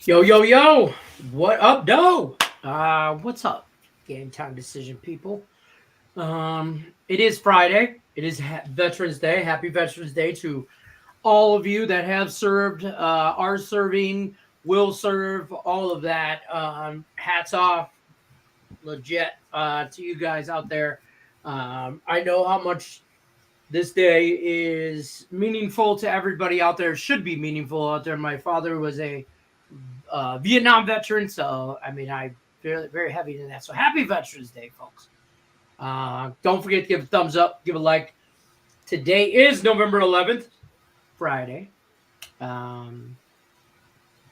Yo, yo, yo. What up, doe? What's up, Game Time Decision people? It is Friday. It is Veterans Day. Happy Veterans Day to all of you that have served, are serving, will serve, all of that. Hats off, legit, to you guys out there. I know how much this day is meaningful to everybody out there. Should be meaningful out there. My father was a Vietnam veteran, so I feel very heavy in that. So happy Veterans Day, folks. Don't forget to give a thumbs up, give a like. Today is November 11th, Friday.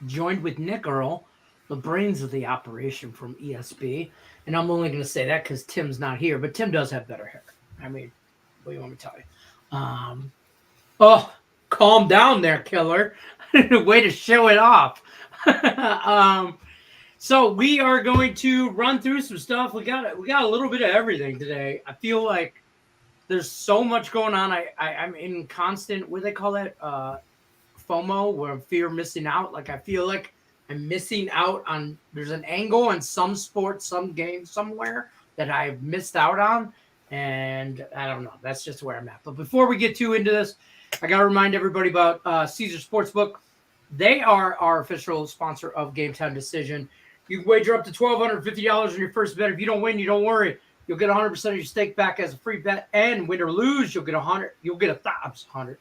Joined with Nick Earl, the brains of the operation from ESB. And I'm only going to say that because Tim's not here, but Tim does have better hair. What do you want me to tell you? Calm down there, killer. Way to show it off. So we are going to run through some stuff. We got a little bit of everything today. I feel like there's so much going on. I'm in constant, what do they call that? FOMO, where fear of missing out. Like I feel like I'm missing out on. There's an angle on some sport, some game, somewhere that I've missed out on, and I don't know. That's just where I'm at. But before we get too into this, I got to remind everybody about Caesar Sportsbook. They are our official sponsor of Game Time Decision. You can wager up to $1,250 on your first bet. If you don't win, you don't worry. You'll get 100% of your stake back as a free bet. And win or lose, you'll get 100. You'll get 1,000.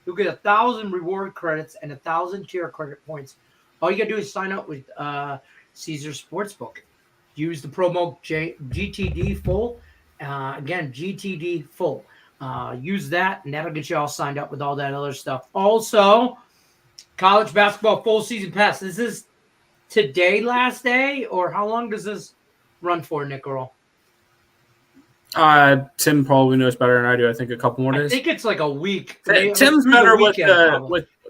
You'll get 1,000 reward credits and 1,000 tier credit points. All you gotta do is sign up with Caesar Sportsbook. Use the promo GTD Full. Again, GTD Full. Use that, and that'll get you all signed up with all that other stuff. Also, college basketball full season pass. Is this today last day, or how long does this run for, Nick Earl? Tim probably knows better than I do. I think a couple more days. I think it's like a week. Tim's better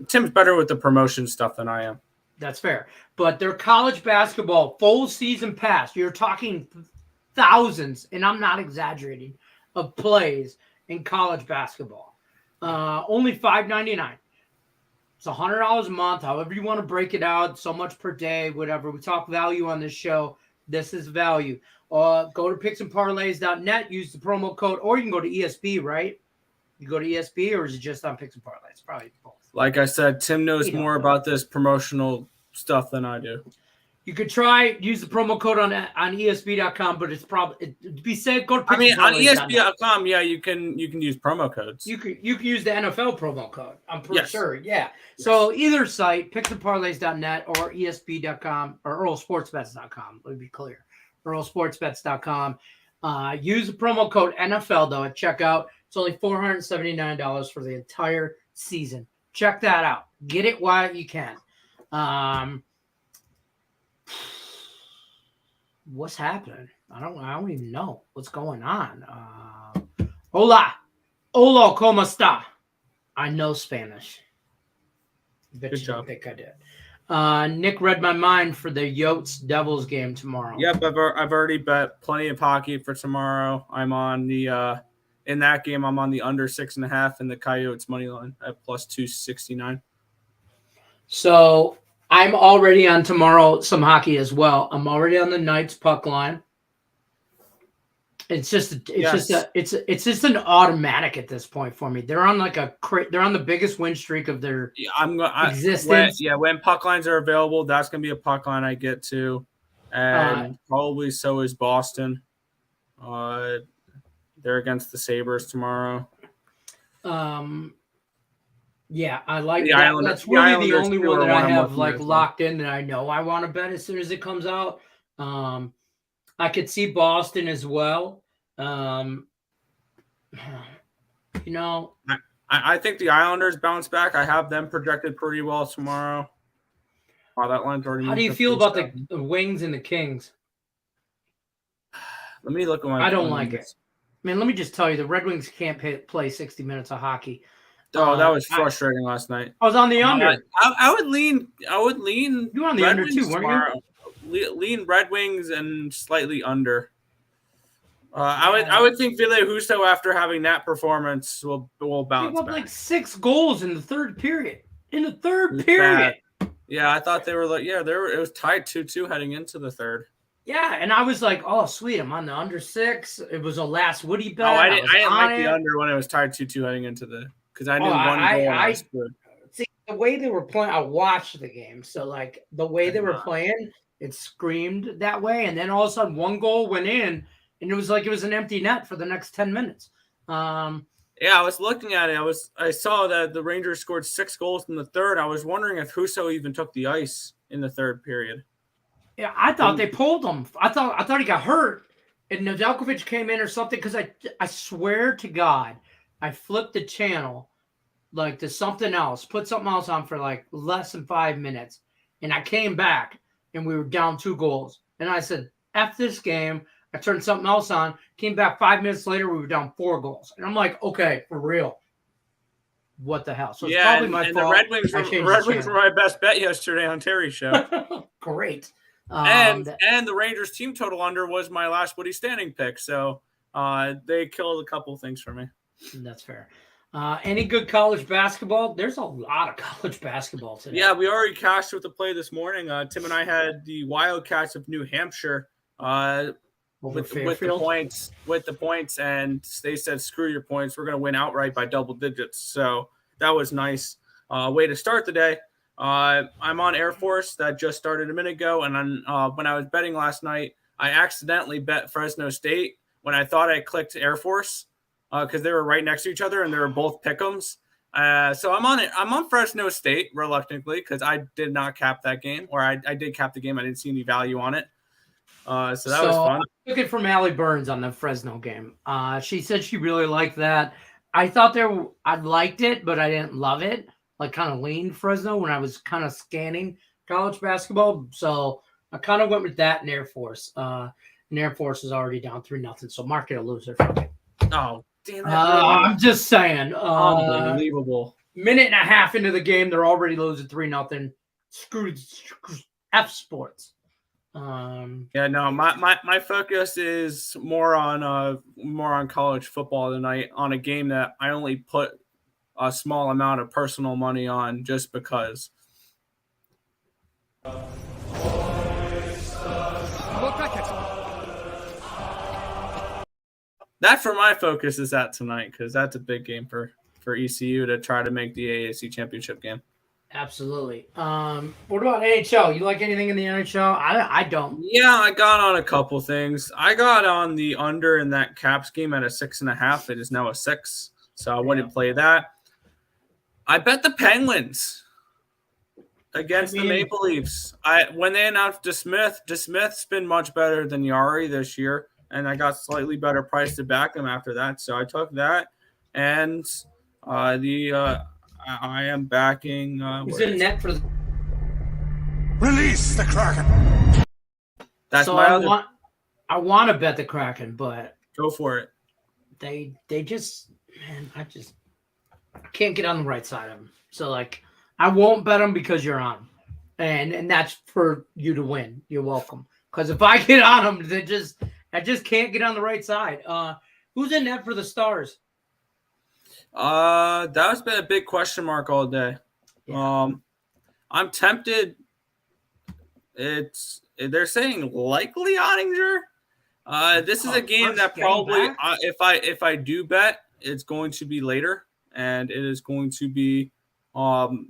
Tim's better with the promotion stuff than I am. That's fair. But their college basketball full season pass, you're talking thousands, and I'm not exaggerating, of plays in college basketball. Only $5.99. It's $100 a month, however you want to break it out, so much per day, whatever. We talk value on this show. This is value. Go to picksandparlays.net, use the promo code, or you can go to ESB, right? You go to ESB, or is it just on Picks and Parlays? Probably both. Like I said, Tim knows more about this promotional stuff than I do. You could use the promo code on ESB.com, but it's probably to be safe. Go to on ESB.com, yeah, you can use promo codes. You can use the NFL promo code. I'm pretty sure, yeah. Yes. So either site, picksandparlays.net or ESB.com or EarlSportsBets.com. Let me be clear, EarlSportsBets.com. Use the promo code NFL though at checkout. It's only $479 for the entire season. Check that out. Get it while you can. What's happening? I don't even know what's going on. Hola, ¿cómo está? I know Spanish. Bet Good you job. Don't think I did. Nick read my mind for the Yotes Devils game tomorrow. Yep, I've already bet plenty of hockey for tomorrow. I'm on the in that game. I'm on the under 6.5 and the Coyotes money line at plus 269. So I'm already on tomorrow some hockey as well. I'm already on the Knights puck line. It's just an automatic at this point for me. They're on they're on the biggest win streak of their existence. When puck lines are available, that's gonna be a puck line I get to, and probably so is Boston. They're against the Sabres tomorrow. Yeah, I like that. That's really the only one that I have locked in that I know I want to bet as soon as it comes out. I could see Boston as well. I think the Islanders bounce back. I have them projected pretty well tomorrow. That line's already. How do you feel about the Wings and the Kings? Let me look at my. I don't like it. Man, let me just tell you, the Red Wings can't play 60 minutes of hockey. Oh, that was frustrating last night. I was on the under. I would lean. You were on the under too, weren't you? Lean Red Wings and slightly under. I would think Ville Husso after having that performance will bounce back. Like 6 goals in the third period. In the third period. Yeah, I thought they were like, it was tied 2-2 heading into the third. Yeah, and I was like, oh, sweet, I'm on the under 6. It was a last Woody bet. Oh, I was didn't on like it. the under when it was tied 2-2 heading into because I knew Oh, one goal and I was screwed. see the way they were playing. I watched the game, so like the way they were playing, it screamed that way. And then all of a sudden, one goal went in, and it was like it was an empty net for the next 10 minutes. Yeah, I was looking at it. I saw that the Rangers scored 6 goals in the third. I was wondering if Husso even took the ice in the third period. Yeah, I thought they pulled him. I thought he got hurt, and Nedeljkovic came in or something. Because I swear to God, I flipped the channel like to something else, put something else on for like less than 5 minutes, and I came back and we were down 2 goals, and I said, "F this game." I turned something else on, came back 5 minutes later, we were down 4 goals. And I'm like, okay, for real. What the hell? So it's probably my fault. The Red Wings were my best bet yesterday on Terry's show. Great. And the Rangers team total under was my last Woody standing pick. So they killed a couple of things for me. That's fair. Any good college basketball? There's a lot of college basketball today. Yeah, we already cashed with the play this morning. Tim and I had the Wildcats of New Hampshire with the points, and they said, screw your points. We're going to win outright by double digits. So that was nice. Way to start the day. I'm on Air Force. That just started a minute ago. And when I was betting last night, I accidentally bet Fresno State when I thought I clicked Air Force because they were right next to each other and they were both pick'ems. So I'm on it. I'm on Fresno State reluctantly because I did not cap that game, or I did cap the game. I didn't see any value on it. So that was fun. I took it from Allie Burns on the Fresno game. She said she really liked that. I thought I liked it, but I didn't love it. Like kind of leaned Fresno when I was kind of scanning college basketball. So I kind of went with that in Air Force. And Air Force is already down 3-0. So market a loser for me. Oh, damn it. I'm just saying. Unbelievable. Minute and a half into the game, they're already losing 3-0. Screw F sports. My focus is more on college football tonight on a game that I only put a small amount of personal money on just because. That's where my focus is at tonight because that's a big game for ECU to try to make the AAC championship game. Absolutely. What about NHL? You like anything in the NHL? I don't. Yeah, I got on a couple things. I got on the under in that Caps game at a 6.5. It is now a 6, so I wouldn't play that. I bet the Penguins against the Maple Leafs. When they announced DeSmith's been much better than Yari this year, and I got slightly better price to back him after that. So I took that, and I am backing. Who's in net for the release the Kraken? That's so my I want to bet the Kraken, but go for it. They just, man, I can't get on the right side of them. So like, I won't bet them because you're on, and that's for you to win. You're welcome. Because if I get on them, I just can't get on the right side. Who's in net for the Stars? That's been a big question mark all day. Yeah. I'm tempted. They're saying likely Ottinger. This is a game that probably if I do bet, it's going to be later, and it is going to be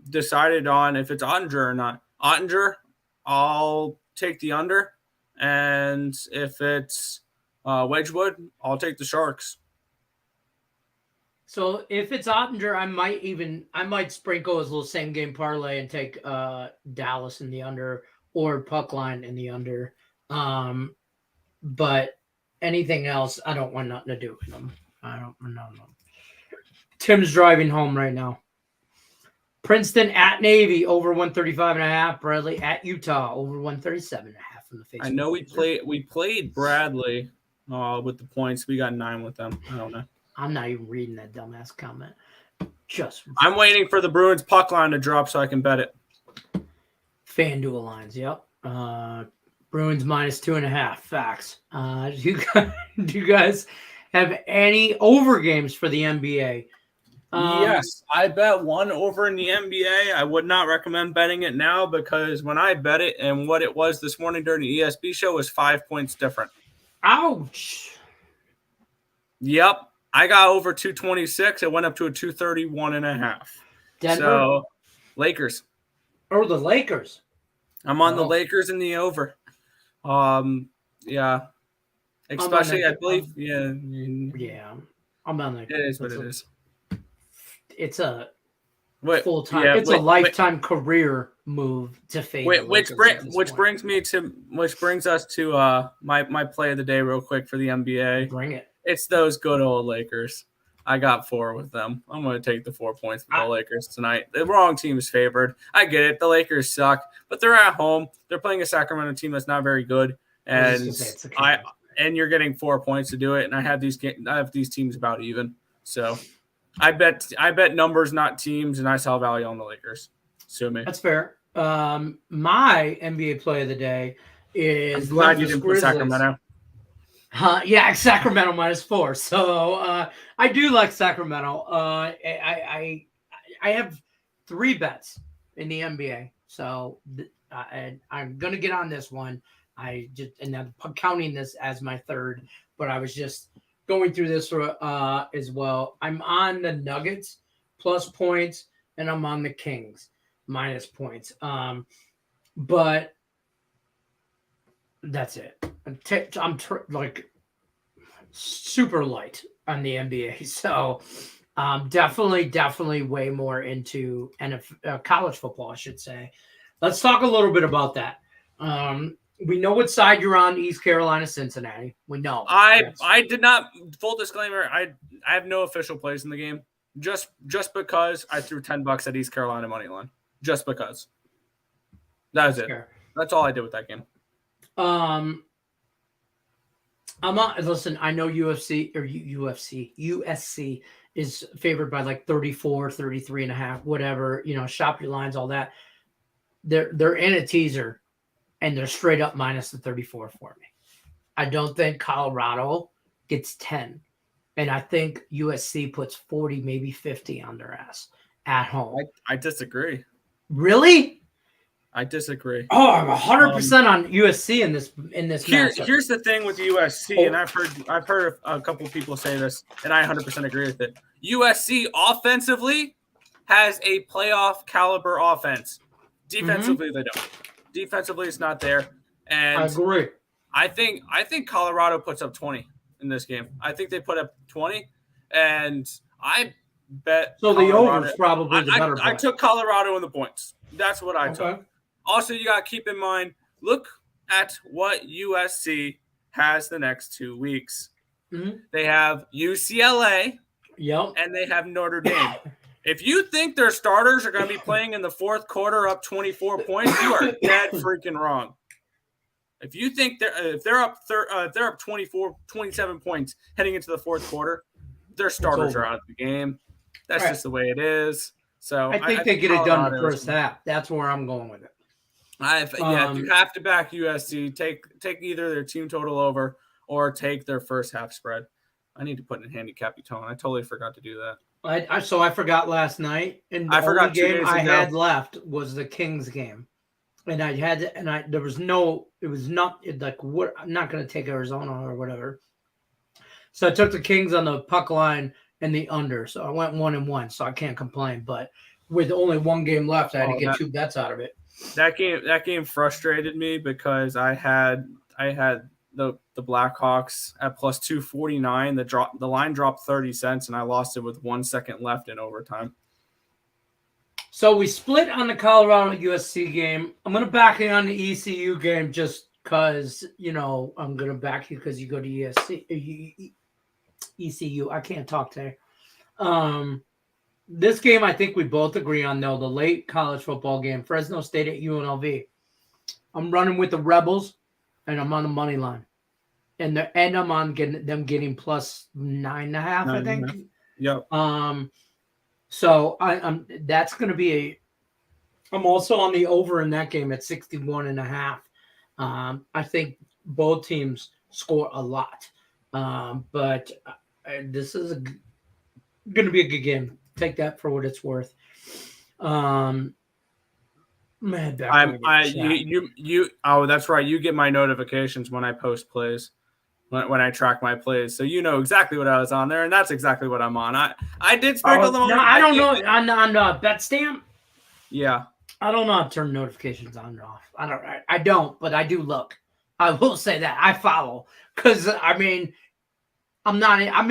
decided on if it's Ottinger or not. Ottinger, I'll take the under, and if it's Wedgwood, I'll take the Sharks. So if it's Ottinger, I might sprinkle his little same game parlay and take Dallas in the under or puck line in the under. But anything else, I don't want nothing to do with them. I don't know. Tim's driving home right now. Princeton at Navy over 135.5. Bradley at Utah over 137.5 from the face. I know we played Bradley with the points. We got 9 with them. I don't know. I'm not even reading that dumbass comment. I'm waiting for the Bruins puck line to drop so I can bet it. FanDuel lines, yep. Bruins minus 2.5. Facts. Do you guys have any over games for the NBA? Yes, I bet one over in the NBA. I would not recommend betting it now because when I bet it and what it was this morning during the ESB show was 5 points different. Ouch. Yep. I got over 226. It went up to a 231.5. Denver? So, Lakers. Or the Lakers. I'm on the Lakers in the over. Yeah. Especially, I believe, yeah. Yeah. I'm on the. It is what it is. It's a full-time. Yeah, it's a lifetime career move to fade. Which brings us to my play of the day real quick for the NBA. Bring it. It's those good old Lakers. I got 4 with them. I'm going to take the 4 points with the Lakers tonight. The wrong team is favored. I get it. The Lakers suck, but they're at home. They're playing a Sacramento team that's not very good, and you're getting 4 points to do it. And I have these teams about even. So I bet numbers, not teams, and I saw value on the Lakers. Sue me. That's fair. My NBA play of the day is. I'm glad you didn't put Sacramento. Yeah, Sacramento -4. So I do like Sacramento. I have 3 bets in the NBA. So I'm gonna get on this one. I'm counting this as my 3rd, but I was just going through this as well. I'm on the Nuggets plus points, and I'm on the Kings minus points. But that's it. I'm like super light on the NBA, so definitely way more into college football, I should say. Let's talk a little bit about that. We know what side you're on, East Carolina, Cincinnati. We know. I did not. Full disclaimer: I have no official plays in the game. Just because I threw $10 at East Carolina money line. Just because. That was it. Fair. That's all I did with that game. Listen, I know USC is favored by like 34, 33.5, whatever, shop your lines, all that. They're in a teaser and they're straight up minus the 34 for me. I don't think Colorado gets 10. And I think USC puts 40, maybe 50 on their ass at home. I disagree. Really? I disagree. Oh, I'm 100% on USC in this matchup. Here's the thing with USC, and I've heard a couple of people say this, and I 100% agree with it. USC offensively has a playoff caliber offense. Defensively, they don't. Defensively, it's not there. And I agree. I think Colorado puts up 20 in this game. I think they put up 20, and I bet. So the over is probably the better play. I took Colorado in the points. That's what I took. Also, you got to keep in mind, look at what USC has the next 2 weeks. Mm-hmm. They have UCLA, and they have Notre Dame. If you think their starters are going to be playing in the fourth quarter up 24 points, you are dead freaking wrong. If you think they're up 24, 27 points heading into the fourth quarter, their starters are out of the game. That's just the way it is. So I think they get it done in the first half. That's where I'm going with it. If you have to back USC, take either their team total over or take their first half spread. I need to put in handicap tone. I totally forgot to do that. I forgot last night, and the only game I had left was the Kings game, and it was not like what I'm not going to take Arizona or whatever. So I took the Kings on the puck line and the under. So I went 1-1, so I can't complain. But with only one game left, I had to get 2 bets out of it. That game frustrated me because I had the Blackhawks at plus 249. The line dropped 30 cents, and I lost it with 1 second left in overtime. So we split on the Colorado USC game. I'm going to back you on the ECU game just because, I'm going to back you because you go to ECU. I can't talk today. This game, I think we both agree on, though, the late college football game, Fresno State at UNLV. I'm running with the Rebels, and I'm on the money line. And I'm on them getting plus 9.5, I think. Yep. So I'm that's going to be I'm also on the over in that game at 61.5. I think both teams score a lot. But this is going to be a good game take that for what it's worth. Man, oh, that's right. You get my notifications when I post plays, when I track my plays, so you know exactly what I was on there, and that's exactly what I'm on. I did sprinkle them on. No, I don't know on BetStamp. Yeah, I don't know how to turn notifications on and off. I don't, but I do look. I will say that I follow because I'm in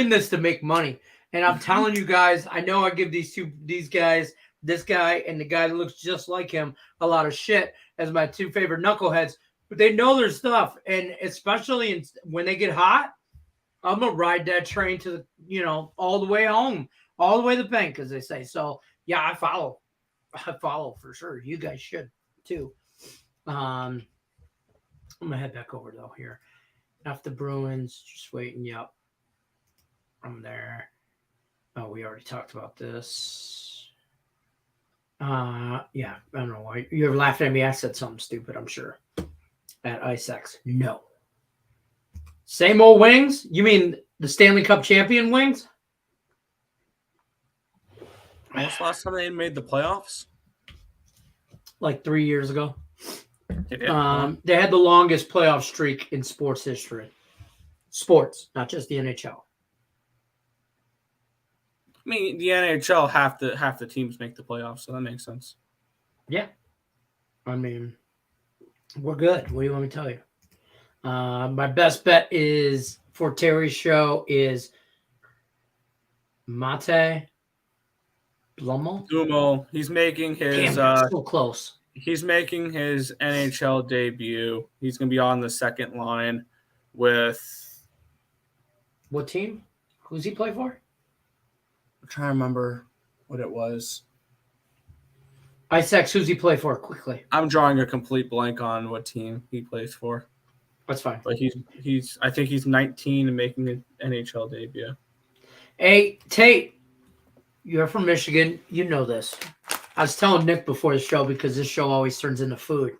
this to make money, and I'm telling you guys, I know I give these guys, this guy and the guy that looks just like him, a lot of shit as my two favorite knuckleheads, but they know their stuff, and especially when they get hot, I'm gonna ride that train to the all the way home, all the way to the bank, as they say. So yeah, I follow for sure. You guys should too. I'm gonna head back over though here. After the Bruins, just waiting. Yep, I'm there. Oh, we already talked about this. Yeah, I don't know why you're laughing at me. I said something stupid, I'm sure. At IceX, no. Same old Wings? You mean the Stanley Cup champion Wings? When was the last time they made the playoffs? Like 3 years ago. They had the longest playoff streak in sports history. Sports, not just the NHL. I mean, the NHL, half the teams make the playoffs, so that makes sense. Yeah. I mean, we're good. What do you want me to tell you? My best bet is for Terry's show is Mate Dumo. He's making his so close. He's making his NHL debut. He's going to be on the second line with what team? Who's he play for? I'm trying to remember what it was. IceX, who's he play for? Quickly. I'm drawing a complete blank on what team he plays for. That's fine. But I think he's 19 and making an NHL debut. Hey, Tate, you're from Michigan. You know this. I was telling Nick before the show because this show always turns into food.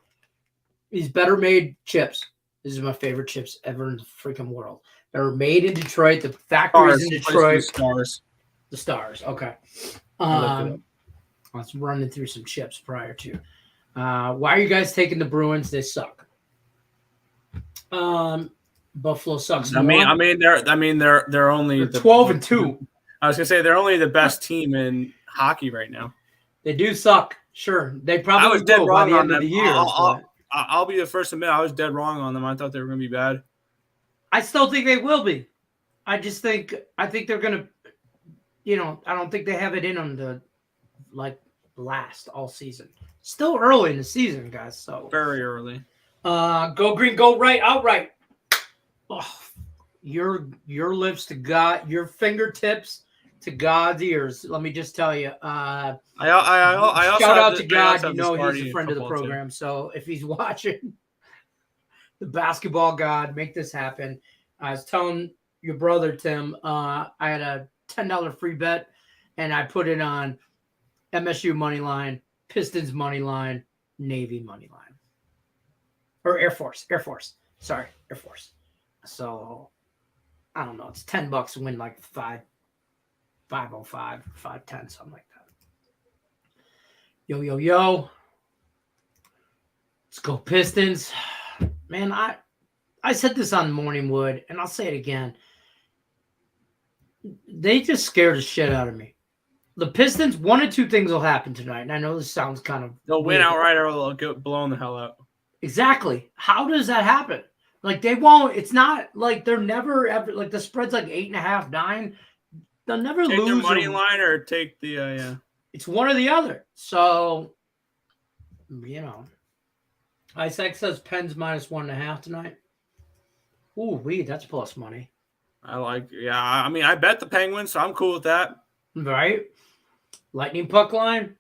These Better Made chips. These are my favorite chips ever in the freaking world. They're made in Detroit. The factory's in Detroit. The Stars. Okay. I was running through some chips prior to. Why are you guys taking the Bruins? They suck. Buffalo sucks. They're only 12-2. I was gonna say they're only the best team in hockey right now. They do suck. Sure, they probably I was dead wrong by the on end them. of the year. I'll be the first to admit I was dead wrong on them. I thought they were gonna be bad. I still think they will be. I think they're gonna. I don't think they have it in them to last all season. Still early in the season, guys. So very early. Go green, go right, outright. Oh, your lips to God, your fingertips to God's ears. Let me just tell you. I also shout out to God. You know he's a friend of the program. Too. So if he's watching, the basketball God, make this happen. I was telling your brother Tim. I had a $10 free bet, and I put it on MSU money line, Pistons money line, Navy money line, or Air Force. Sorry, Air Force. So I don't know. It's $10 to win like 505, 510, something like that. Yo. Let's go Pistons. Man, I said this on Morning Wood, and I'll say it again. They just scared the shit out of me. The Pistons, one of two things will happen tonight, and I know this sounds kind of they'll win outright or they'll get blown the hell out. Exactly. How does that happen? Like they won't. It's not like they're never ever like the spread's like 8.5, 9. They'll never take lose. Take the money line or take the yeah. It's one or the other. So IceX says Pens -1.5 tonight. Ooh, that's plus money. I bet the Penguins, so I'm cool with that. Right? Lightning puck line.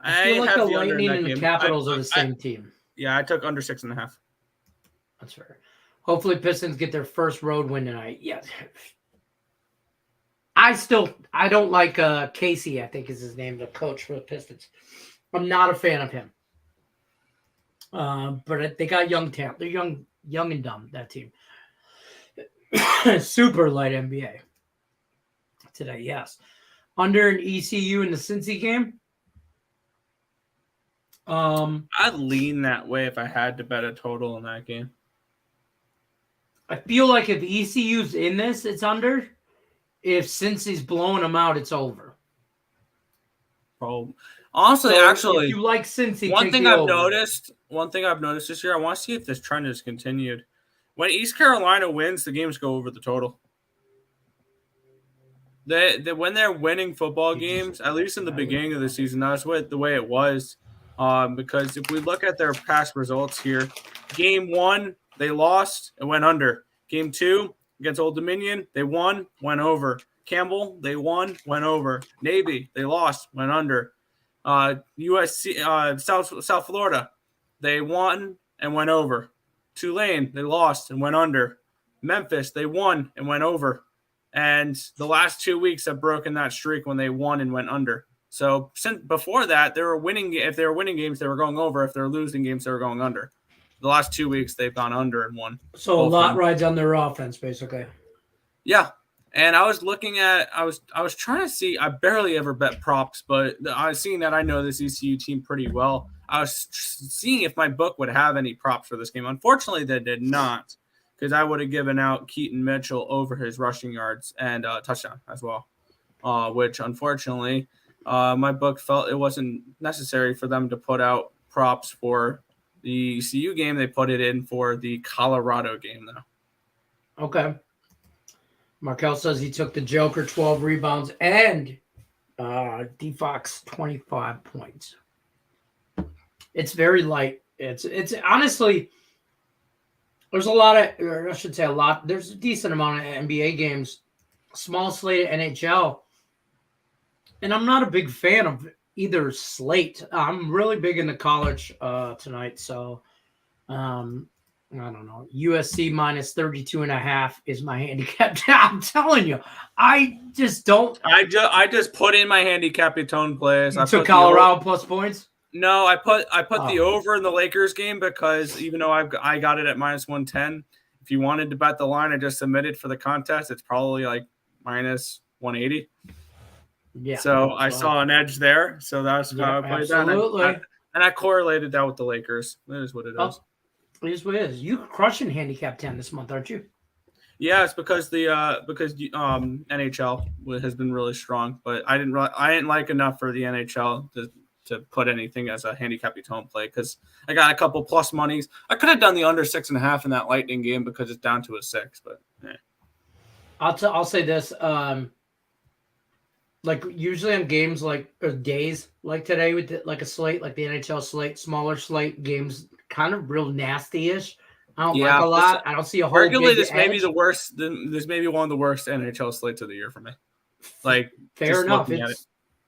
I feel like the Lightning and the Capitals are the same team. Yeah, I took under 6.5. That's fair. Hopefully Pistons get their first road win tonight. Yeah. I don't like Casey, I think is his name, the coach for the Pistons. I'm not a fan of him. But they got young talent. They're young and dumb, that team. Super light NBA. today. Yes. Under an ECU in the Cincy game. I'd lean that way if I had to bet a total in that game. I feel like if ECU's in this, it's under. If Cincy's blowing them out, it's over. Oh, honestly, So actually, if you like Cincy, one thing I've noticed this year, I want to see if this trend is continued. When East Carolina wins, the games go over the total. When they're winning football games, at least in the beginning of the season, that's the way it was. Because if we look at their past results here, game 1, they lost and went under. Game 2 against Old Dominion, they won, went over. Campbell, they won, went over. Navy, they lost, went under. USC, South Florida, they won and went over. Tulane, they lost and went under. Memphis, they won and went over. And the last 2 weeks have broken that streak when they won and went under. So since before that, they were winning. If they were winning games, they were going over. If they were losing games, they were going under. The last 2 weeks, they've gone under and won. So a lot rides on their offense, basically. Yeah. And I was looking at, I was trying to see, I barely ever bet props, but I was seeing that I know this ECU team pretty well. I was seeing if my book would have any props for this game. Unfortunately, they did not, because I would have given out Keaton Mitchell over his rushing yards and touchdown as well, which unfortunately my book felt it wasn't necessary for them to put out props for the ECU game. They put it in for the Colorado game, though. Okay. Markel says he took the Joker 12 rebounds and DeFox 25 points. It's very light. It's honestly, there's a lot of, or I should say a lot, there's a decent amount of NBA games, small slate of NHL. And I'm not a big fan of either slate. I'm really big into college tonight. So, I don't know. USC minus 32.5 is my handicap. I'm telling you, I just don't. I just put in my handicap tone plays. You took Colorado plus points? No, I put the over in the Lakers game because even though I got it at minus 110, if you wanted to bet the line I just submitted for the contest, it's probably like minus 180. Yeah. So I saw an edge there. So that's how I played that. And I correlated that with the Lakers. That is what it is. It is what it is. You're crushing handicap 10 this month, aren't you? Yeah, it's because the NHL has been really strong, but I didn't like enough for the NHL to put anything as a handicap tone play because I got a couple plus monies. I could have done the under 6.5 in that Lightning game because it's down to a 6, but I'll say this. Like usually on games or days like today with like a slate, like the NHL slate, smaller slate games, kind of real nasty-ish. I don't like a lot. I don't see a whole arguably this may be the worst. This may be one of the worst NHL slates of the year for me. Like fair enough.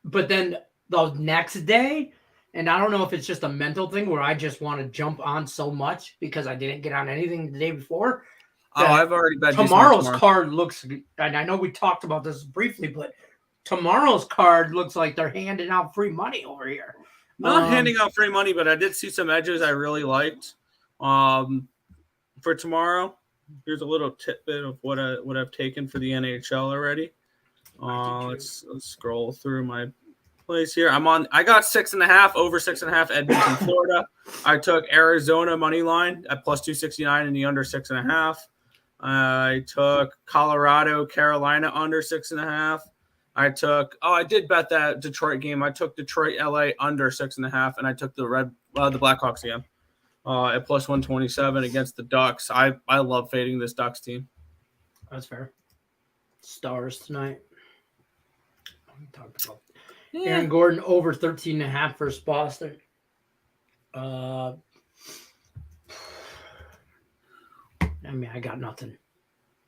But then the next day, and I don't know if it's just a mental thing where I just want to jump on so much because I didn't get on anything the day before. Oh, I've already bet tomorrow's card looks, and I know we talked about this briefly, but tomorrow's card looks like they're handing out free money over here. Not handing out free money, but I did see some edges I really liked. For tomorrow, here's a little tidbit of what I've taken for the NHL already. Let's scroll through my place here. I got 6.5 over 6.5 Edmonton, Florida. I took Arizona money line at plus 269 in the under 6.5. I took Colorado, Carolina under 6.5. I did bet that Detroit game. I took Detroit, LA under 6.5, and I took the Blackhawks game at plus 127 against the Ducks. I love fading this Ducks team. That's fair. Stars tonight. We talked about Aaron Gordon over 13.5 versus Boston. I mean, I got nothing.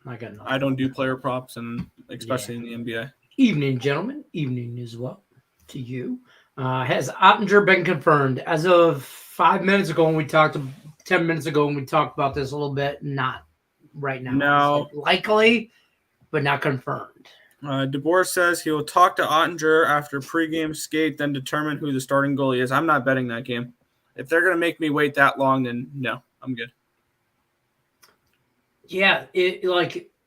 I don't do player props, and especially in the NBA. Evening, gentlemen. Evening as well to you. Has Ottinger been confirmed? As of 5 minutes ago when we talked, 10 minutes ago when we talked about this a little bit, not right now. No. Likely, but not confirmed. DeBoer says he will talk to Ottinger after pregame skate, then determine who the starting goalie is. I'm not betting that game. If they're going to make me wait that long, then no, I'm good. Yeah,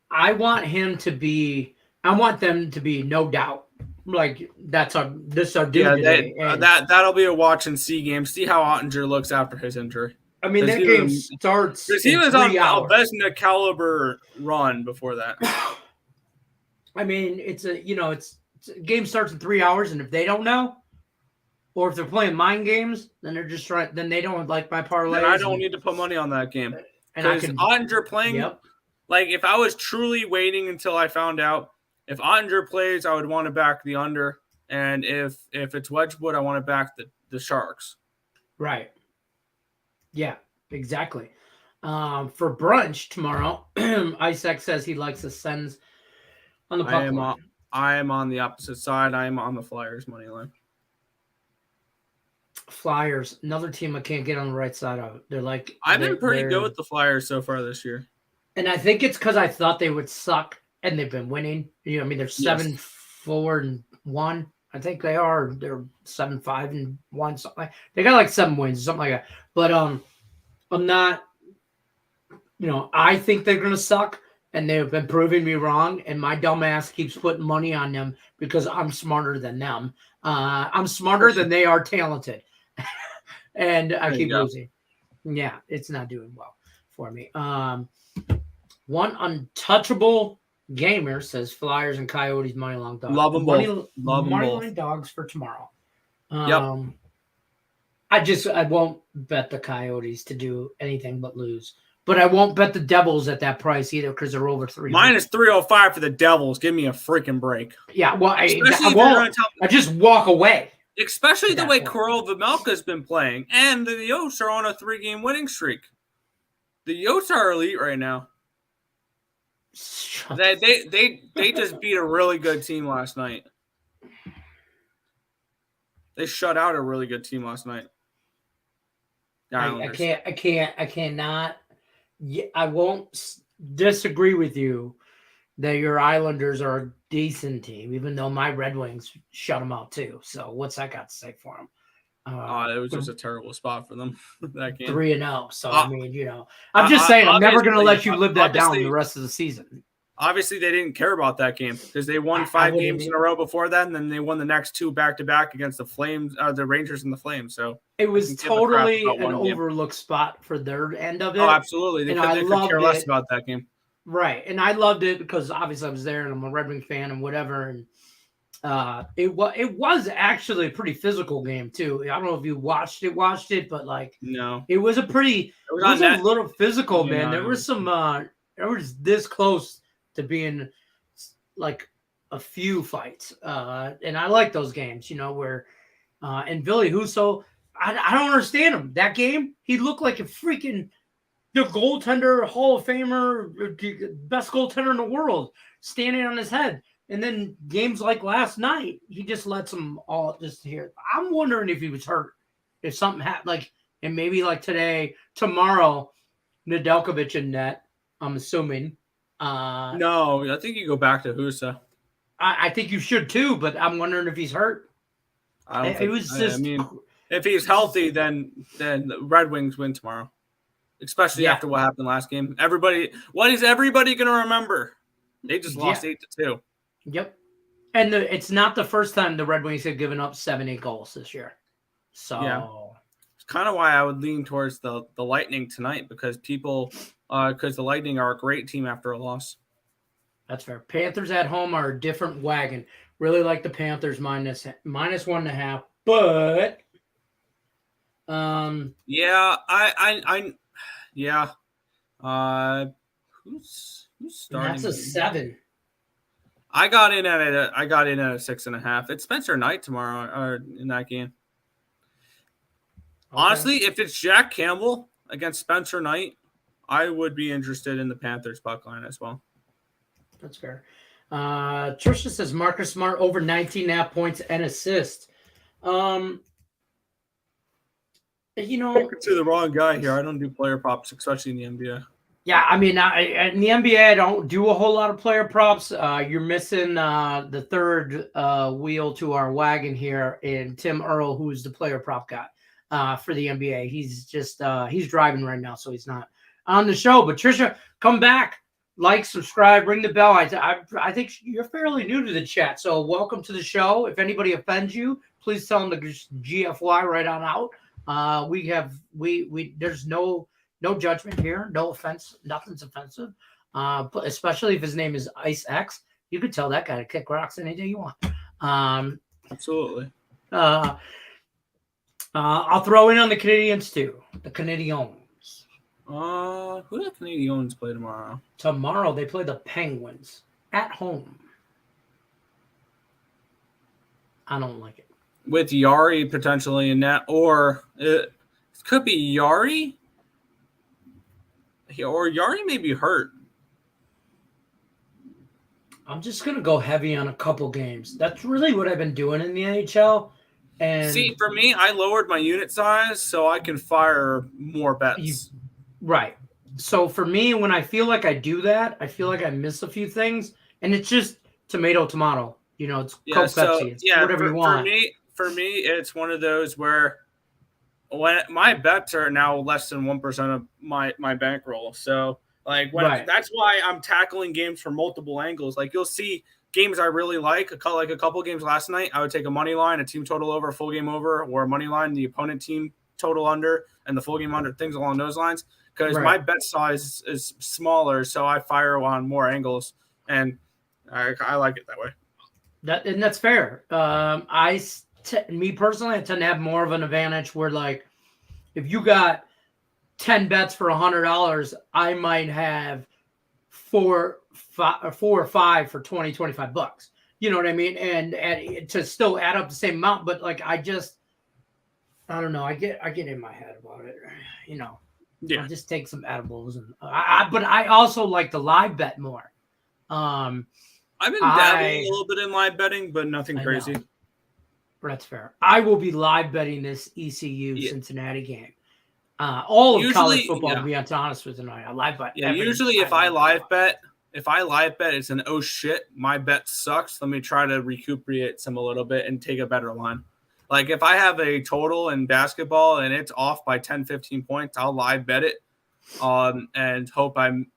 I want him to be I want them to be no doubt. Like this our dude today. That'll be a watch and see game. See how Ottinger looks after his injury. I mean, that game starts because he was on 3 hours. a Vezina caliber run before that. I mean, game starts in 3 hours, and if they don't know, or if they're playing mind games, then they're just trying. Then they don't like my parlays. Then I don't need to put money on that game. Because Ottinger playing, like if I was truly waiting until I found out if Ottinger plays, I would want to back the under, and if it's Wedgwood, I want to back the Sharks. Right. Yeah, exactly. For brunch tomorrow, Isaac says he likes the Sens on the puck line. I am on the opposite side. I am on the Flyers money line. Flyers, another team I can't get on the right side of. They're like I've been pretty good with the Flyers so far this year, and I think it's because I thought they would suck, and they've been winning. I mean, they're 7-4-1. I think they are. They're 7-5-1. Something they got like 7 wins, something like that. But I'm not. I think they're gonna suck, and they've been proving me wrong. And my dumb ass keeps putting money on them because I'm smarter than them. I'm smarter than they are talented, and I keep losing. Yeah, it's not doing well for me. One untouchable gamer says Flyers and Coyotes money line dogs. Love them both. Money line dogs for tomorrow. I won't bet the Coyotes to do anything but lose. But I won't bet the Devils at that price either because they're over 3. Minus 305 for the Devils. Give me a freaking break. Yeah, well, I won't. I just walk away. Especially the way Karol Vejmelka's been playing. And the Yotes are on a 3-game winning streak. The Yotes are elite right now. They just beat a really good team last night. They shut out a really good team last night. I cannot. I won't disagree with you that your Islanders are a decent team, even though my Red Wings shut them out too. So what's that got to say for them? It was just a terrible spot for them that game. 3-0. So I mean, I'm just saying, I'm never going to let you live that down the rest of the season. Obviously, they didn't care about that game because they won 5 games in a row before that, and then they won the next 2 back-to-back against the Flames, the Rangers and the Flames. So it was totally an overlooked spot for their end of it. Oh, absolutely. They could care less about that game. Right, and I loved it because obviously I was there, and I'm a Red Wing fan and whatever. And it was actually a pretty physical game too. I don't know if you watched it, but like no, it was a little physical, man. There was some there was this close to being like a few fights. And I like those games, where and Billy Husso, I don't understand him. That game, he looked like a freaking the goaltender, Hall of Famer, best goaltender in the world, standing on his head. And then games like last night, he just lets them all just here. I'm wondering if he was hurt, if something happened, and maybe like tomorrow, Nedeljkovic in net, I'm assuming. No, I think you go back to Husso. I think you should too, but I'm wondering if he's hurt. If he's healthy, then the Red Wings win tomorrow. Especially after what happened last game. What is everybody going to remember? They just lost 8-2. Yep. And it's not the first time the Red Wings have given up 7-8 goals this year. So it's kind of why I would lean towards the Lightning tonight because because the Lightning are a great team after a loss. That's fair. Panthers at home are a different wagon. Really like the Panthers minus 1.5, but who's starting? That's a 7. I got in at a 6.5. It's Spencer Knight tomorrow or in that game. Okay. Honestly, if it's Jack Campbell against Spencer Knight, I would be interested in the Panthers puck line as well. That's fair. Trisha says Marcus Smart over 19.5 points and assists. I consider the wrong guy here. I don't do player props, especially in the NBA. Yeah, I mean, in the NBA, I don't do a whole lot of player props. You're missing the third wheel to our wagon here in Tim Earl, who's the player prop guy for the NBA. He's just he's driving right now, so he's not on the show. But Trisha, come back. like, subscribe, ring the bell. I think you're fairly new to the chat, so welcome to the show. If anybody offends you, please tell them to GFY right on out. There's no judgment here, no offense, nothing's offensive. But especially if his name is Ice X, you could tell that guy to kick rocks any day you want. Absolutely. I'll throw in on the Canadians too. The Canadians. Who do the Canadians play tomorrow? Tomorrow they play the Penguins at home. I don't like it. With Yari potentially in that, or it could be Yari. Or Yari may be hurt. I'm just going to go heavy on a couple games. That's really what I've been doing in the NHL. And see, for me, I lowered my unit size so I can fire more bets. Right. So for me, when I feel like I do that, I feel like I miss a few things. And it's just tomato. You know, it's Coke, Pepsi. It's whatever you want. For me, it's one of those where when my bets are now less than 1% of my bankroll. So that's why I'm tackling games from multiple angles. Like you'll see games I really like a couple games last night. I would take a money line, a team total over, a full game over, or a money line, the opponent team total under, and the full game under, things along those lines. Because my bet size is smaller, so I fire on more angles, and I like it that way. That's fair. Me personally, I tend to have more of an advantage where, like, if you got 10 bets for $100, I might have four or five for $25. You know what I mean? And to still add up the same amount, but like I don't know. I get in my head about it. You know. Yeah. I just take some edibles, but I also like the live bet more. I've been dabbling a little bit in live betting, but nothing crazy. That's fair. I will be live betting this ECU Cincinnati game. All of college football, to be honest with tonight. I live bet. Yeah, usually if I live bet, it's an oh shit, my bet sucks. Let me try to recuperate some a little bit and take a better line. Like if I have a total in basketball and it's off by 10, 15 points, I'll live bet it and hope I'm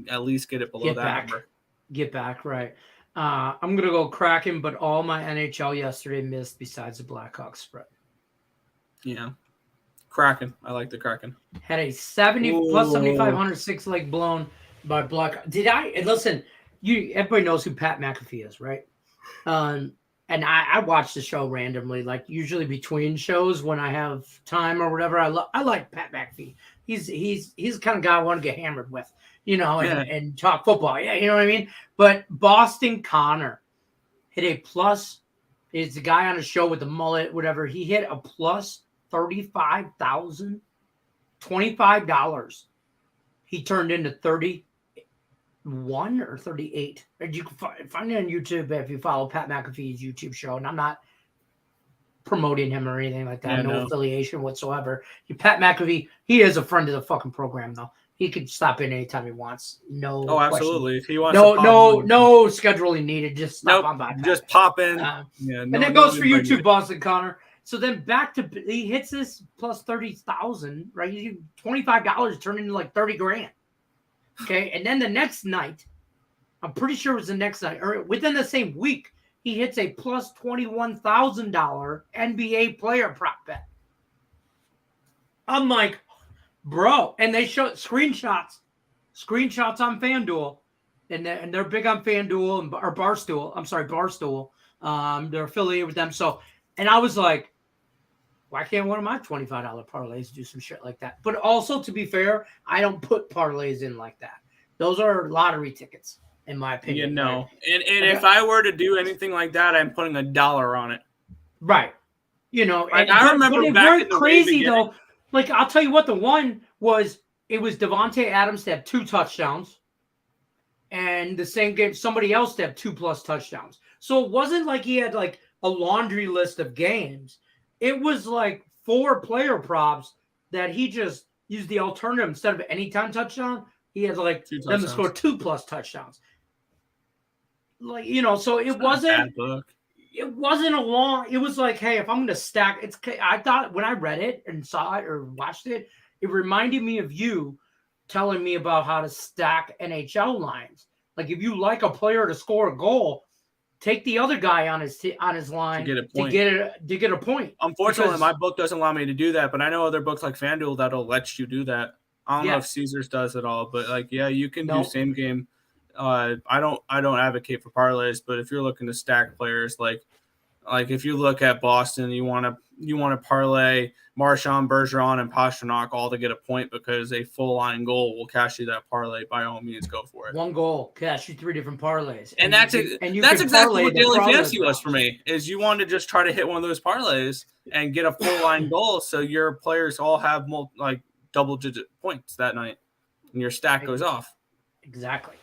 at least get it below that number. Get back, right. I'm going to go Kraken, but all my NHL yesterday missed besides the Blackhawks spread. Yeah. Kraken. I like the Kraken. Had a 70 plus 7,500 6-leg blown by Black. Listen, everybody knows who Pat McAfee is, right? And I watch the show randomly, like usually between shows when I have time or whatever. I like Pat McAfee. He's the kind of guy I want to get hammered with, you know, and talk football. Yeah, you know what I mean? But Boston Connor hit a plus. It's a guy on a show with the mullet, whatever. He hit a plus $35,025. He turned into 31 or 38. You can find it on YouTube if you follow Pat McAfee's YouTube show. And I'm not promoting him or anything like that. No affiliation whatsoever. Pat McAfee, he is a friend of the fucking program, though. He could stop in anytime he wants. No. Oh, absolutely. If he wants no scheduling needed. Just stop on by. Just pop in. And it goes for you too, Boston Connor. So then he hits this plus 30,000, right? He's $25 turned into like 30 grand. Okay. And then the next night, I'm pretty sure it was the next night, or within the same week, he hits a plus $21,000 NBA player prop bet. I'm like, bro. And they show screenshots on FanDuel. And they're big on FanDuel or Barstool. I'm sorry, Barstool. They're affiliated with them. So, and I was like, why can't one of my $25 parlays do some shit like that? But also, to be fair, I don't put parlays in like that. Those are lottery tickets, in my opinion. And if I were to do anything like that, I'm putting $1 on it. Right. You know, like, I remember back in the crazy though. Like, I'll tell you what, the one was, it was Devontae Adams to have 2 touchdowns. And the same game, somebody else to have 2+ touchdowns. So it wasn't like he had like a laundry list of games. It was like 4 player props that he just used the alternative. Instead of anytime touchdown, he had like them to score 2+ touchdowns. Like, you know, so it wasn't a long, it was like, hey, if I'm going to stack, I thought when I read it and saw it or watched it, it reminded me of you telling me about how to stack NHL lines. Like if you like a player to score a goal, take the other guy on his line to get a point. Unfortunately, my book doesn't allow me to do that, but I know other books like FanDuel that'll let you do that. I don't know if Caesars does it all, but like you can do same game. I don't advocate for parlays, but if you're looking to stack players, like if you look at Boston, you want to parlay Marchand, Bergeron, and Pastrnak all to get a point because a full line goal will cash you that parlay. By all means, go for it. One goal cash you 3 different parlays, and that's exactly what daily fantasy was for me. Is you want to just try to hit one of those parlays and get a full line goal, so your players all have double digit points that night, and your stack goes off. Exactly.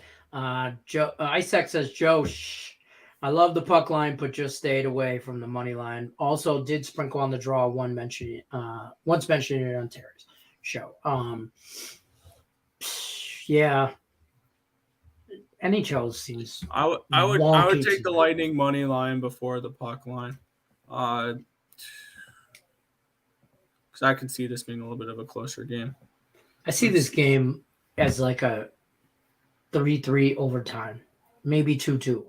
Joe Isaac says, Joe, I love the puck line, but just stayed away from the money line. Also, did sprinkle on the draw once mentioning it on Terry's show. Yeah, NHL seems. I would take the Lightning money line before the puck line, because I can see this being a little bit of a closer game. I see this game as like a 3-3 overtime, maybe 2-2.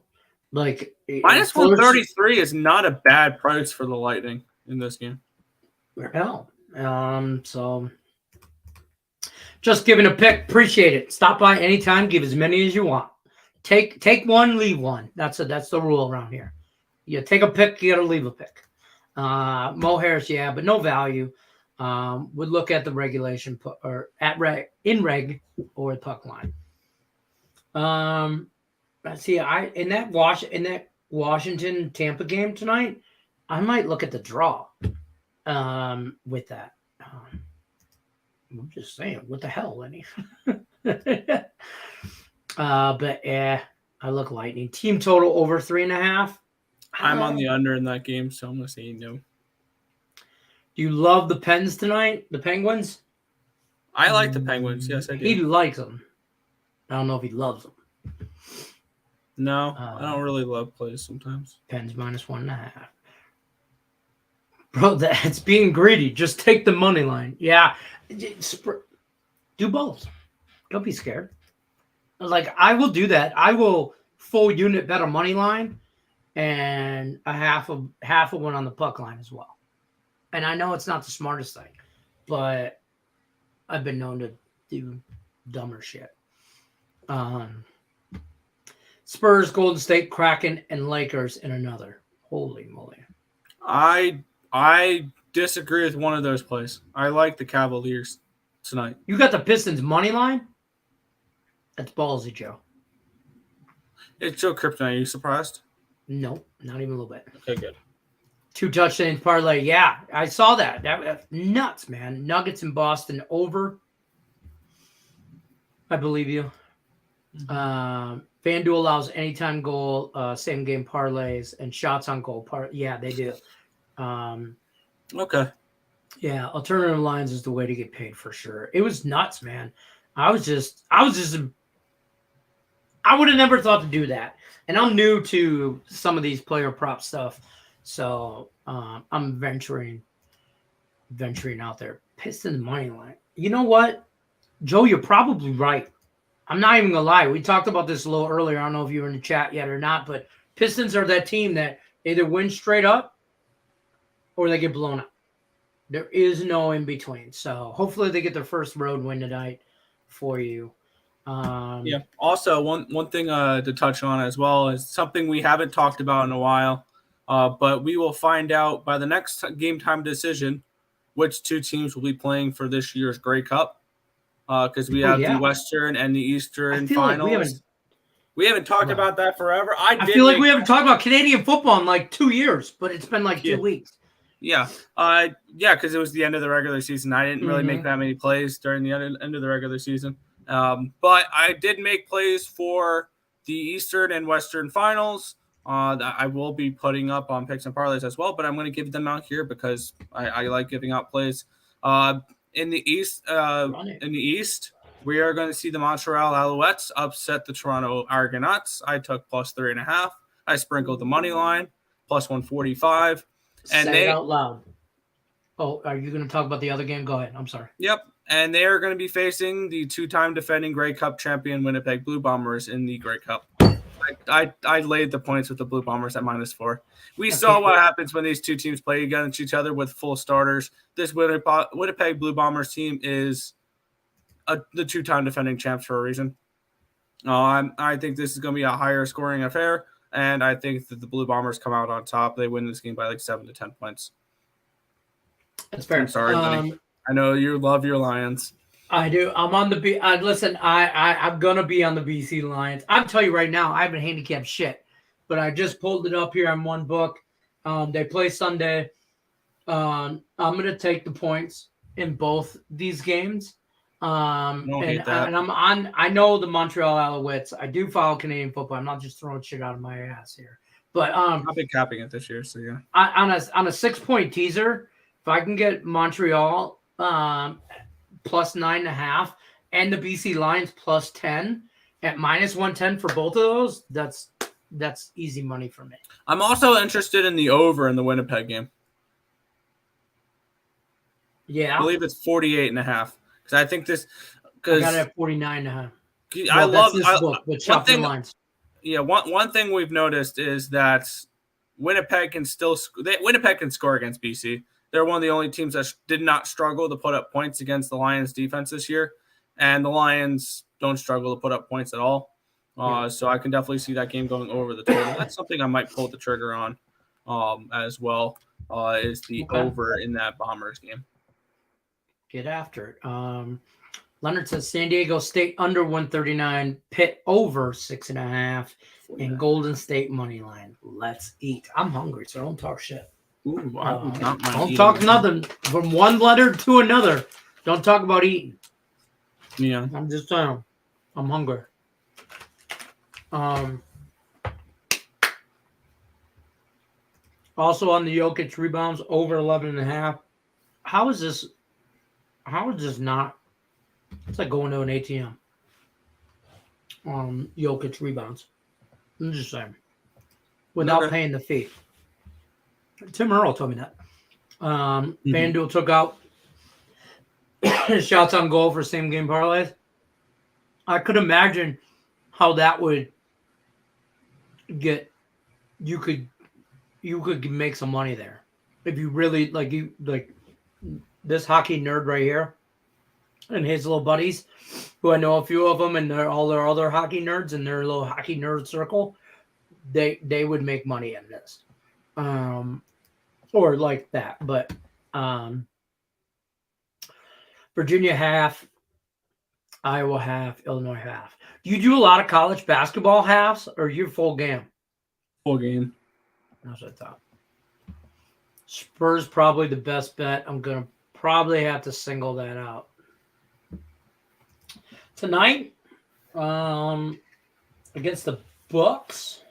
Like minus 133 is not a bad price for the Lightning in this game. No. So just giving a pick. Appreciate it. Stop by anytime. Give as many as you want. Take one, leave one. That's the rule around here. You take a pick, you got to leave a pick. Mo Harris, yeah, but no value. Would look at the regulation or in reg or puck line. Let's see. In that Washington Tampa game tonight, I might look at the draw. With that, I'm just saying, what the hell, Lenny? But yeah, I look Lightning. Team total over 3.5. I'm on the under in that game, so I'm gonna say no. Do you love the Pens tonight? The Penguins? I like the Penguins. Yes, I do. He likes them. I don't know if he loves them. No, I don't really love plays sometimes. Pens minus 1.5. Bro, that's being greedy. Just take the money line. Yeah. Do both. Don't be scared. Like, I will do that. I will full unit bet a money line and a half of one on the puck line as well. And I know it's not the smartest thing, but I've been known to do dumber shit. Spurs, Golden State, Kraken, and Lakers in another. Holy moly. I disagree with one of those plays. I like the Cavaliers tonight. You got the Pistons money line? That's ballsy, Joe. It's Joe Krypton. Are you surprised? No, not even a little bit. Okay, good. 2 touchdowns parlay. Yeah, I saw that. That's nuts, man. Nuggets in Boston over. I believe you. FanDuel allows anytime goal, same game parlays, and shots on goal. Yeah, they do. Okay. Yeah, alternative lines is the way to get paid for sure. It was nuts, man. I would have never thought to do that. And I'm new to some of these player prop stuff. So I'm venturing out there. Pistons money line. You know what? Joe, you're probably right. I'm not even going to lie. We talked about this a little earlier. I don't know if you were in the chat yet or not, but Pistons are that team that either win straight up or they get blown up. There is no in between. So hopefully they get their first road win tonight for you. Yeah. Also, one thing to touch on as well is something we haven't talked about in a while, but we will find out by the next game time decision which 2 teams will be playing for this year's Grey Cup. Because we have the Western and the Eastern finals. Like we haven't talked about that forever. I feel like we haven't talked about Canadian football in like 2 years, but it's been like 2 weeks. Yeah. Because it was the end of the regular season. I didn't really make that many plays during the end of the regular season. But I did make plays for the Eastern and Western finals. I will be putting up on picks and parlays as well, but I'm going to give them out here because I like giving out plays. In the East, we are going to see the Montreal Alouettes upset the Toronto Argonauts. I took plus 3.5. I sprinkled the money line plus 145. And Say it out loud. Oh, are you going to talk about the other game? Go ahead. I'm sorry. Yep. And they are going to be facing the 2-time defending Grey Cup champion Winnipeg Blue Bombers in the Grey Cup. I laid the points with the Blue Bombers at -4. We saw what happens when these two teams play against each other with full starters. This Winnipeg Blue Bombers team is the 2-time defending champs for a reason. I think this is going to be a higher scoring affair, and I think that the Blue Bombers come out on top. They win this game by like 7 to 10 points. That's fair. I'm sorry, Lenny. I know you love your Lions. I do. I'm on the B. Listen, I'm gonna be on the BC Lions. I'm telling you right now, I haven't handicapped shit, but I just pulled it up here on one book. They play Sunday. I'm gonna take the points in both these games. And I'm on. I know the Montreal Alouettes. I do follow Canadian football. I'm not just throwing shit out of my ass here. But I've been capping it this year, so yeah. On a 6-point teaser, if I can get Montreal plus 9.5 and the BC Lions plus 10 at -110 for both of those, that's easy money for me. I'm also interested in the over in the Winnipeg game. Yeah, I believe it's 48.5. Because I think this. I got it at 49.5. I love this book with Chop Lines. Yeah, one thing we've noticed is that Winnipeg can score against BC. They're one of the only teams that did not struggle to put up points against the Lions defense this year. And the Lions don't struggle to put up points at all. So I can definitely see that game going over the total. That's something I might pull the trigger on as well, is the over in that Bombers game. Get after it. Leonard says San Diego State under 139, Pitt over 6.5, and Golden State money line. Let's eat. I'm hungry, so don't talk shit. Ooh, don't talk nothing from one letter to another. Don't talk about eating. Yeah, I'm just saying. I'm hungry. Also on the Jokic rebounds over 11.5. How is this not? It's like going to an ATM. Jokic rebounds. I'm just saying. Without paying the fee. Tim Earl told me that. FanDuel took out shots on goal for same game parlays. I could imagine how that would get. You could make some money there if you really like this hockey nerd right here and his little buddies, who I know a few of them, and they're all their other hockey nerds in their little hockey nerd circle. They would make money in this. Or like that, but Virginia half, Iowa half, Illinois half. Do you do a lot of college basketball halves, or you're full game? Full game. That's what I thought. Spurs probably the best bet. I'm gonna probably have to single that out tonight. Against the Bucks.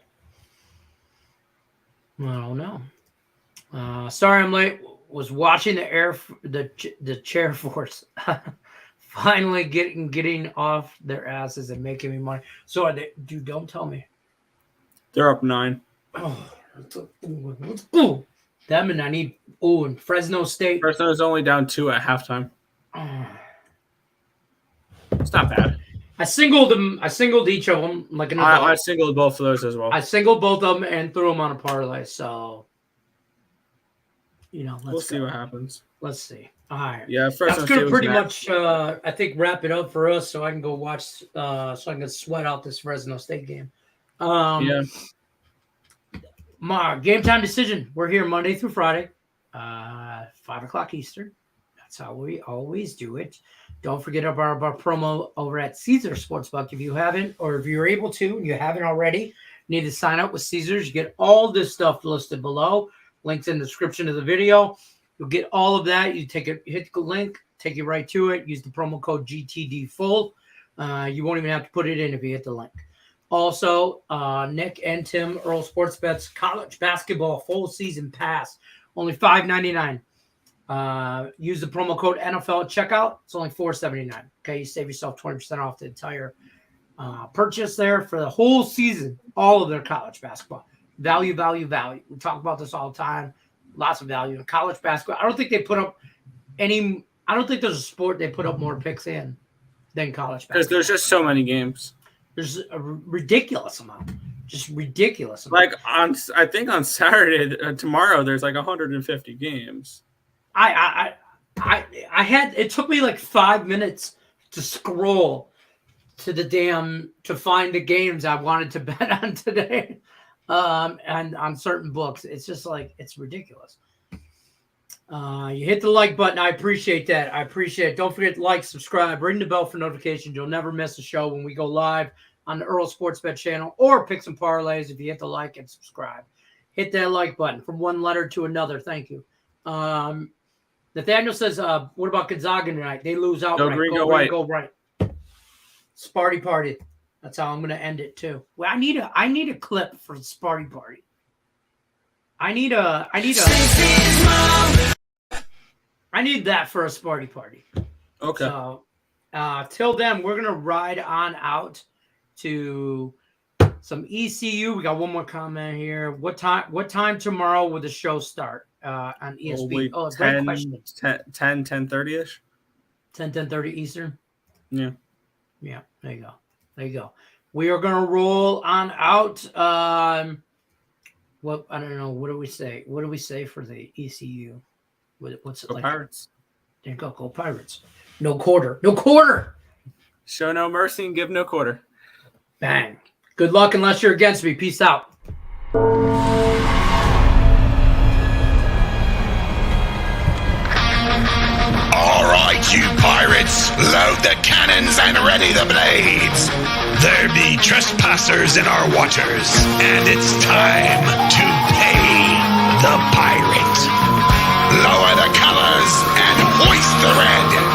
I don't know. Sorry I'm late. Was watching the chair force finally getting off their asses and making me money. So dude, don't tell me. They're up 9. Oh, them and I need. Oh, and Fresno State. Fresno's only down 2 at halftime. It's not bad. I singled them. I singled each of them like an adult. I singled both of those as well. I singled both of them and threw them on a parlay. So, we'll see what happens. Let's see. All right. Yeah, that's going to pretty much, I think, wrap it up for us, so I can go watch. So I can sweat out this Fresno State game. Yeah. My game time decision. We're here Monday through Friday, 5:00 Eastern. That's how we always do it. Don't forget about our promo over at Caesar Sportsbook. If you haven't, or if you're able to, and you haven't already, you need to sign up with Caesars. You get all this stuff listed below. Links in the description of the video. You'll get all of that. You hit the link, take you right to it. Use the promo code GTDFull. You won't even have to put it in if you hit the link. Also, Nick and Tim, Earl Sports Bets, college basketball full season pass, only $5.99. Use the promo code NFL at checkout. It's only $4.79. Okay, you save yourself 20% off the entire purchase there for the whole season. All of their college basketball value. We talk about this all the time. Lots of value in college basketball. I don't think they put up any I don't think there's a sport they put up more picks in than college basketball. Because there's just so many games. There's a ridiculous amount. Just ridiculous amount. Like I think on Saturday tomorrow there's like 150 games. I had it took me like 5 minutes to scroll to to find the games I wanted to bet on today, and on certain books. It's just like it's ridiculous. You hit the like button. I appreciate that. I appreciate it. Don't forget to like, subscribe, ring the bell for notifications. You'll never miss a show when we go live on the Earl Sports Bet channel or pick some parlays if you hit the like and subscribe. Hit that like button from one letter to another. Thank you. Nathaniel says, what about Gonzaga tonight? They lose outright. Go green, go white. Go right. Sparty party. That's how I'm going to end it too. Well, I need a clip for the Sparty party. I need that for a Sparty party. Okay. So, till then, we're gonna ride on out to some ECU. We got one more comment here. What time tomorrow will the show start on ESPN? Oh, great question. 10:30ish. 10:30 Eastern. Yeah. Yeah. There you go. We are gonna roll on out. What I don't know. What do we say? What do we say for the ECU? What's it go like? Pirates. There you go. Go Pirates. No quarter. No quarter. Show no mercy and give no quarter. Bang. Good luck unless you're against me. Peace out. All right, you pirates, load the cannons and ready the blades. There be trespassers in our waters, and it's time to pay the pirate. Lower the colors and hoist the red.